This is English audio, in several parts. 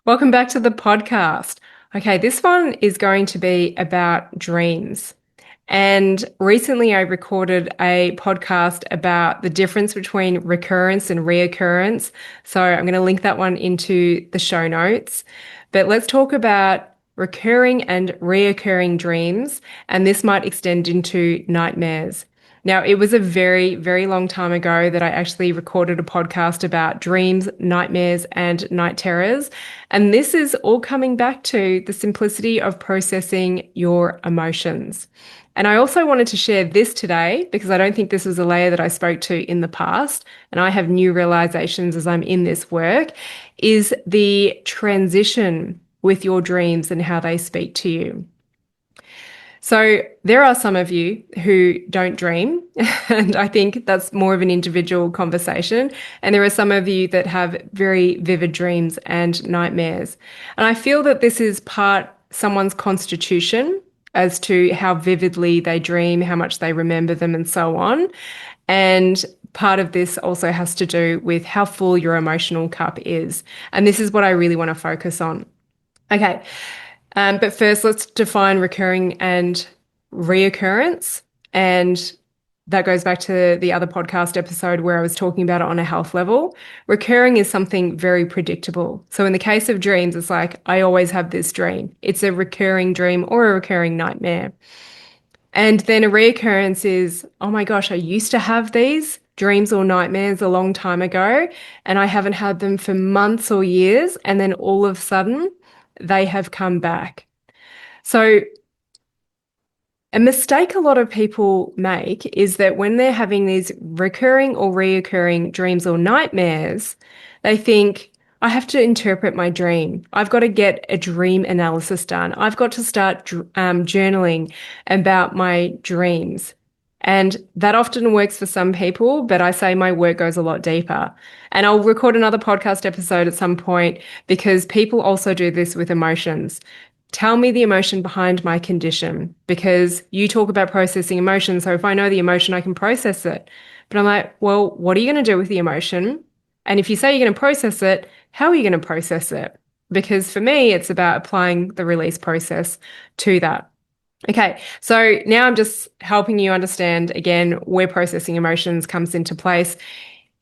Welcome back to the podcast. Okay, this one is going to be about dreams. And recently I recorded a podcast about the difference between recurrence and reoccurrence. So I'm going to link that one into the show notes. But let's talk about recurring and reoccurring dreams. And this might extend into nightmares. Now, it was a very, very long time ago that I actually recorded a podcast about dreams, nightmares, and night terrors. And this is all coming back to the simplicity of processing your emotions. And I also wanted to share this today because I don't think this was a layer that I spoke to in the past. And I have new realizations as I'm in this work is the transition with your dreams and how they speak to you. So there are some of you who don't dream, and I think that's more of an individual conversation. And there are some of you that have very vivid dreams and nightmares. And I feel that this is part someone's constitution as to how vividly they dream, how much they remember them, and so on. And part of this also has to do with how full your emotional cup is. And this is what I really want to focus on. Okay. But first, let's define recurring and reoccurrence. And that goes back to the other podcast episode where I was talking about it on a health level. Recurring is something very predictable. So in the case of dreams, it's like, I always have this dream. It's a recurring dream or a recurring nightmare. And then a reoccurrence is, oh my gosh, I used to have these dreams or nightmares a long time ago, and I haven't had them for months or years. And then all of a sudden, they have come back. So, a mistake a lot of people make is that when they're having these recurring or reoccurring dreams or nightmares, they think, I have to interpret my dream. I've got to get a dream analysis done. I've got to start journaling about my dreams. And that often works for some people, but I say my work goes a lot deeper. And I'll record another podcast episode at some point because people also do this with emotions. Tell me the emotion behind my condition because you talk about processing emotions. So if I know the emotion, I can process it. But I'm like, well, what are you going to do with the emotion? And if you say you're going to process it, how are you going to process it? Because for me, it's about applying the release process to that. Okay, so now I'm just helping you understand again where processing emotions comes into place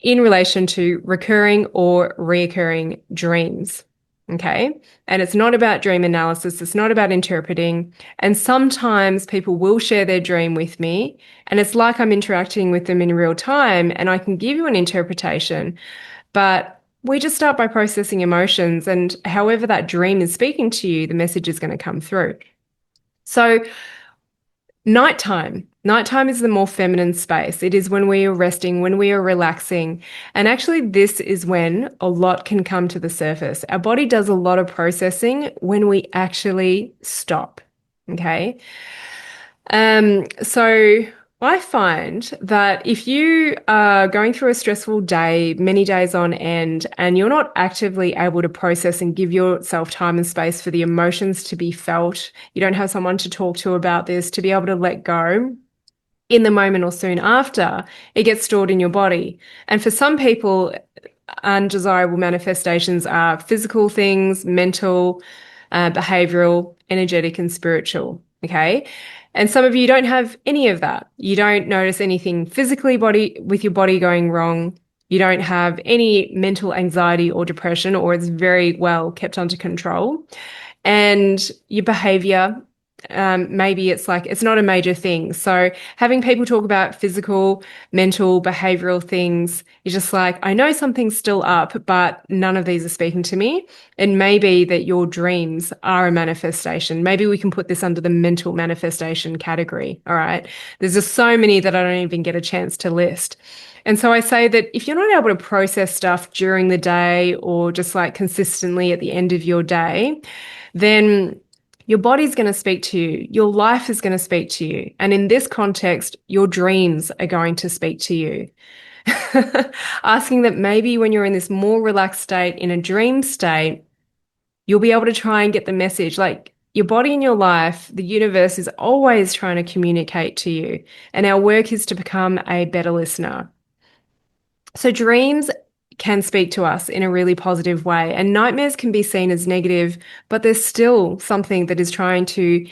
in relation to recurring or reoccurring dreams. Okay, and it's not about dream analysis, it's not about interpreting. And sometimes people will share their dream with me, and it's like I'm interacting with them in real time, and I can give you an interpretation, but we just start by processing emotions, and however that dream is speaking to you, the message is going to come through. So, nighttime. Nighttime is the more feminine space. It is when we are resting, when we are relaxing. And actually, this is when a lot can come to the surface. Our body does a lot of processing when we actually stop. Okay. So I find that if you are going through a stressful day, many days on end, and you're not actively able to process and give yourself time and space for the emotions to be felt, you don't have someone to talk to about this, to be able to let go in the moment or soon after, it gets stored in your body. And for some people, undesirable manifestations are physical things, mental, behavioral, energetic, and spiritual. Okay. And some of you don't have any of that. You don't notice anything physically with your body going wrong. You don't have any mental anxiety or depression, or it's very well kept under control. And your behavior, maybe it's like it's not a major thing. So having people talk about physical, mental, behavioral things is just like, I know something's still up, but none of these are speaking to me. And maybe that your dreams are a manifestation. Maybe we can put this under the mental manifestation category. All right. There's just so many that I don't even get a chance to list. And so I say that if you're not able to process stuff during the day or just like consistently at the end of your day, then your body's going to speak to you. Your life is going to speak to you. And in this context, your dreams are going to speak to you. Asking that maybe when you're in this more relaxed state, in a dream state, you'll be able to try and get the message. Like your body and your life, the universe is always trying to communicate to you. And our work is to become a better listener. So dreams can speak to us in a really positive way. And nightmares can be seen as negative, but there's still something that is trying to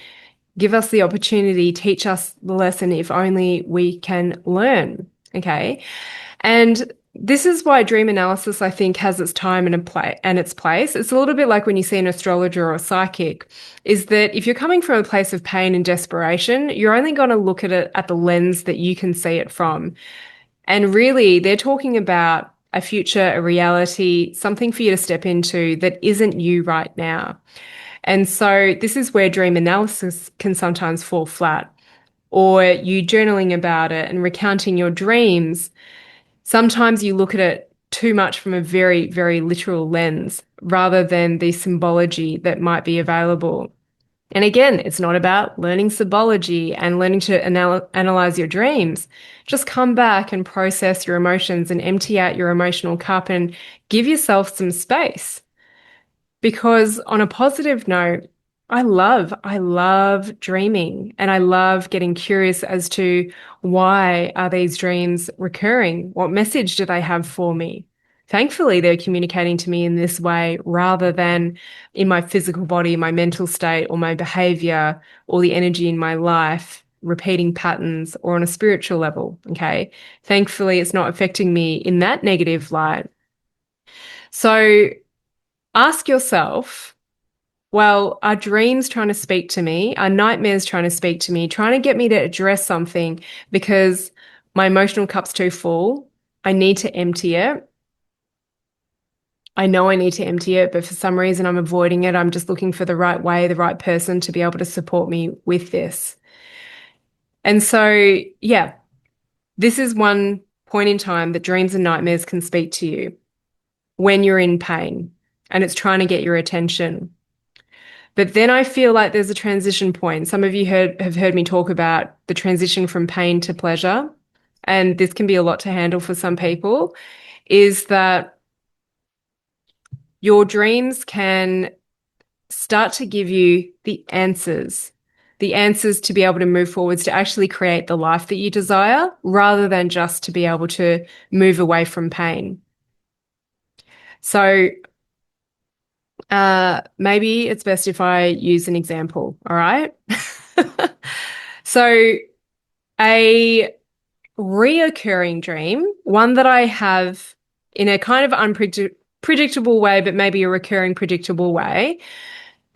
give us the opportunity, teach us the lesson if only we can learn. Okay. And this is why dream analysis, I think, has its time and its place. It's a little bit like when you see an astrologer or a psychic, is that if you're coming from a place of pain and desperation, you're only going to look at it at the lens that you can see it from. And really, they're talking about a future, a reality, something for you to step into that isn't you right now. And so this is where dream analysis can sometimes fall flat, or you journaling about it and recounting your dreams. Sometimes you look at it too much from a very, very literal lens rather than the symbology that might be available. And again, it's not about learning symbology and learning to analyze your dreams. Just come back and process your emotions and empty out your emotional cup and give yourself some space. Because on a positive note, I love dreaming, and I love getting curious as to why are these dreams recurring? What message do they have for me? Thankfully, they're communicating to me in this way rather than in my physical body, my mental state, or my behavior, or the energy in my life, repeating patterns, or on a spiritual level. Okay. Thankfully, it's not affecting me in that negative light. So ask yourself, well, are dreams trying to speak to me? Are nightmares trying to speak to me, trying to get me to address something because my emotional cup's too full? I need to empty it. I know I need to empty it, but for some reason I'm avoiding it. I'm just looking for the right way, the right person to be able to support me with this. And so, yeah, this is one point in time that dreams and nightmares can speak to you when you're in pain and it's trying to get your attention. But then I feel like there's a transition point. Some of you have heard me talk about the transition from pain to pleasure, and this can be a lot to handle for some people, is that your dreams can start to give you the answers to be able to move forwards, to actually create the life that you desire, rather than just to be able to move away from pain. So maybe it's best if I use an example, all right? So a reoccurring dream, one that I have in a kind of unpredictable way, but maybe a recurring predictable way.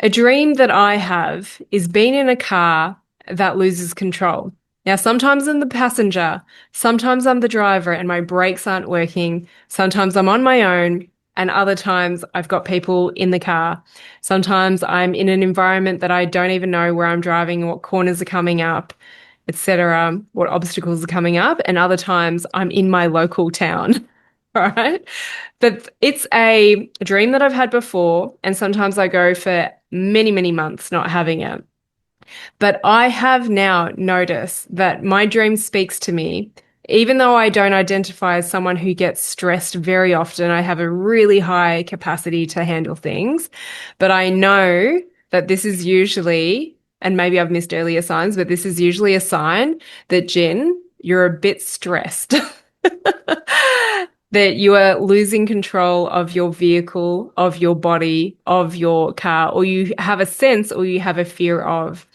A dream that I have is being in a car that loses control. Now, sometimes I'm the passenger, sometimes I'm the driver and my brakes aren't working. Sometimes I'm on my own, and other times I've got people in the car. Sometimes I'm in an environment that I don't even know where I'm driving, what corners are coming up, etc., what obstacles are coming up, and other times I'm in my local town. All right. But it's a dream that I've had before, and sometimes I go for many, many months not having it. But I have now noticed that my dream speaks to me. Even though I don't identify as someone who gets stressed very often, I have a really high capacity to handle things. But I know that this is usually, and maybe I've missed earlier signs, but this is usually a sign that, Jen, you're a bit stressed. That you are losing control of your vehicle, of your body, of your car, or you have a sense or you have a fear of.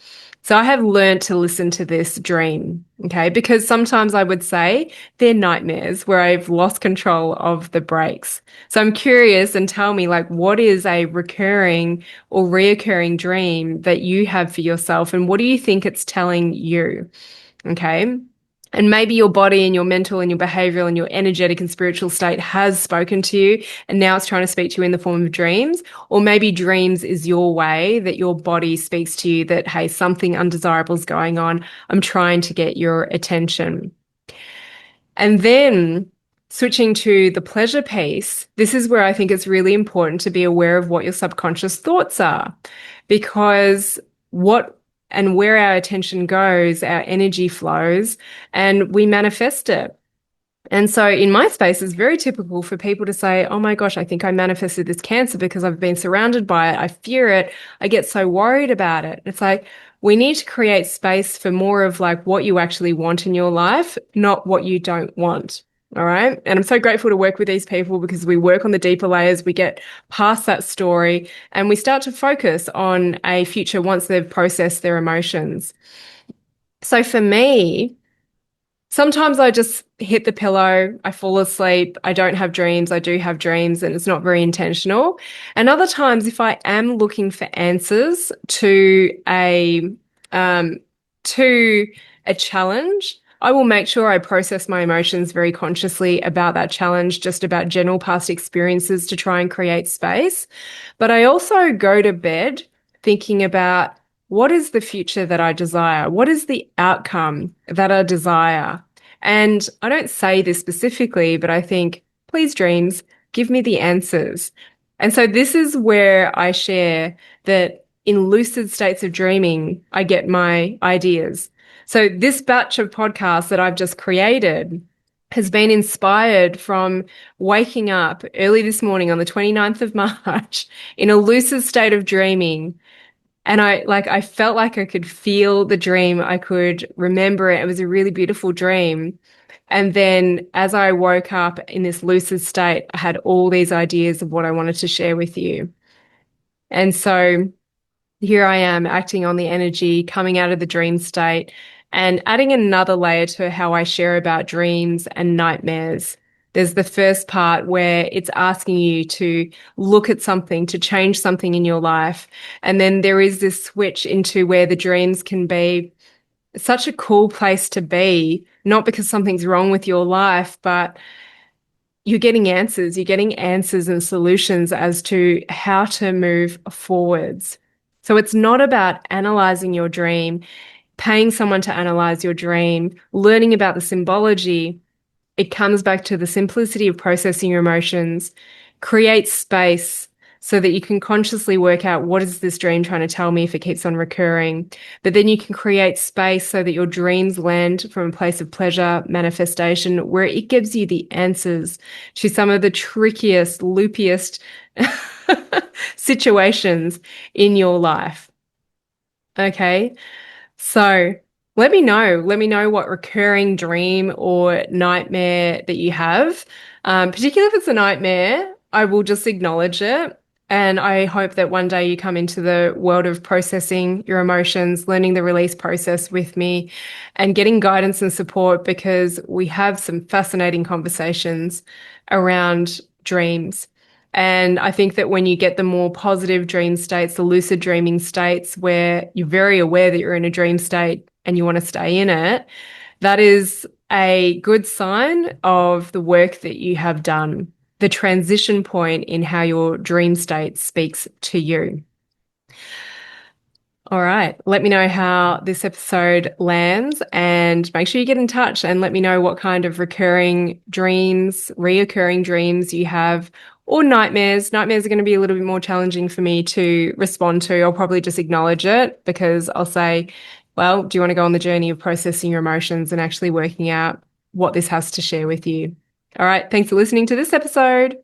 So I have learned to listen to this dream, okay? Because sometimes I would say they're nightmares where I've lost control of the brakes. So I'm curious, and tell me, like, what is a recurring or reoccurring dream that you have for yourself, and what do you think it's telling you? Okay. And maybe your body and your mental and your behavioral and your energetic and spiritual state has spoken to you, and now it's trying to speak to you in the form of dreams. Or maybe dreams is your way that your body speaks to you that, hey, something undesirable is going on. I'm trying to get your attention. And then switching to the pleasure piece, this is where I think it's really important to be aware of what your subconscious thoughts are, because what and where our attention goes, our energy flows, and we manifest it. And so in my space, it's very typical for people to say, oh my gosh, I think I manifested this cancer because I've been surrounded by it. I fear it. I get so worried about it. It's like, we need to create space for more of like what you actually want in your life, not what you don't want. All right. And I'm so grateful to work with these people because we work on the deeper layers, we get past that story, and we start to focus on a future once they've processed their emotions. So for me, sometimes I just hit the pillow, I fall asleep, I don't have dreams, I do have dreams, and it's not very intentional. And other times, if I am looking for answers um, to a challenge, I will make sure I process my emotions very consciously about that challenge, just about general past experiences to try and create space. But I also go to bed thinking about what is the future that I desire? What is the outcome that I desire? And I don't say this specifically, but I think, please, dreams, give me the answers. And so this is where I share that in lucid states of dreaming, I get my ideas. So this batch of podcasts that I've just created has been inspired from waking up early this morning on the 29th of March in a lucid state of dreaming. And I felt like I could feel the dream. I could remember it. It was a really beautiful dream. And then as I woke up in this lucid state, I had all these ideas of what I wanted to share with you. And so here I am acting on the energy, coming out of the dream state and adding another layer to how I share about dreams and nightmares. There's the first part where it's asking you to look at something, to change something in your life. And then there is this switch into where the dreams can be such a cool place to be, not because something's wrong with your life, but you're getting answers. You're getting answers and solutions as to how to move forwards. So it's not about analyzing your dream, paying someone to analyze your dream, learning about the symbology. It comes back to the simplicity of processing your emotions, create space so that you can consciously work out what is this dream trying to tell me if it keeps on recurring. But then you can create space so that your dreams land from a place of pleasure, manifestation, where it gives you the answers to some of the trickiest, loopiest situations in your life. Okay. So let me know. Let me know what recurring dream or nightmare that you have. Particularly if it's a nightmare, I will just acknowledge it. And I hope that one day you come into the world of processing your emotions, learning the release process with me, and getting guidance and support because we have some fascinating conversations around dreams. And I think that when you get the more positive dream states, the lucid dreaming states where you're very aware that you're in a dream state and you want to stay in it, that is a good sign of the work that you have done, the transition point in how your dream state speaks to you. All right. Let me know how this episode lands and make sure you get in touch and let me know what kind of reoccurring dreams you have or nightmares. Nightmares are going to be a little bit more challenging for me to respond to. I'll probably just acknowledge it because I'll say, well, do you want to go on the journey of processing your emotions and actually working out what this has to share with you? All right. Thanks for listening to this episode.